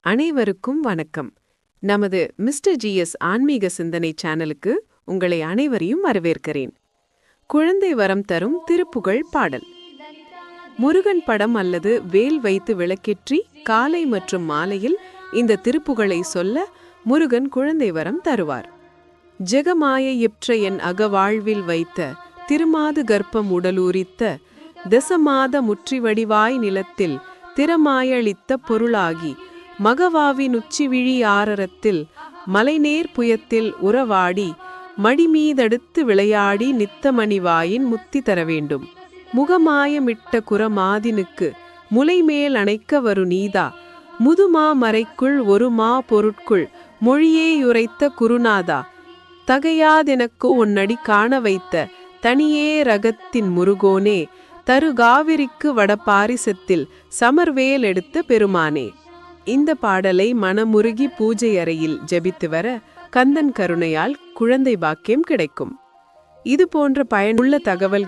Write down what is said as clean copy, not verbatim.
அனைவருக்கும் வணக்கம். நமது மிஸ்டர் ஜிஎஸ் ஆன்மீக சிந்தனை சேனலுக்கு உங்களை அனைவரையும் வரவேற்கிறேன். குழந்தை வரம் தரும் திருப்புகழ் பாடல். முருகன் படம் அல்லது வேல் வைத்து விளக்கேற்றி காலை மற்றும் மாலையில் இந்த திருப்புகழை சொல்ல முருகன் குழந்தை வரம் தருவார். ஜெகமாயையிற்ற என் அகவாழ்வில் வைத்த திருமாது கர்ப்பம் உடலூரித்த தசமாத முற்றிவடிவாய் நிலத்தில் திறமாயளித்த பொருளாகி மகவாவின் உச்சிவிழி ஆரரத்தில் மலைநேர் புயத்தில் உறவாடி மடிமீதடுத்து விளையாடி நித்தமணிவாயின் முத்தி தர வேண்டும். முகமாயமிட்ட குரமாதினுக்கு முலைமேல் அணைக்க வரு நீதா முதுமா மறைக்குள் ஒரு மா பொருட்குள் மொழியேயுரைத்த குருநாதா தகையாதெனக்கு உன்னடி காண வைத்த தனியே ரகத்தின் முருகோனே தருகாவிரிக்கு வடபாரிசத்தில் சமர்வேல் எடுத்த பெருமானே. இந்த பாடலை மனமுருகி பூஜை அறையில் ஜெபித்து வர கந்தன் கருணையால் குழந்தை பாக்கியம் கிடைக்கும். இது போன்ற பயனுள்ள தகவல்கள்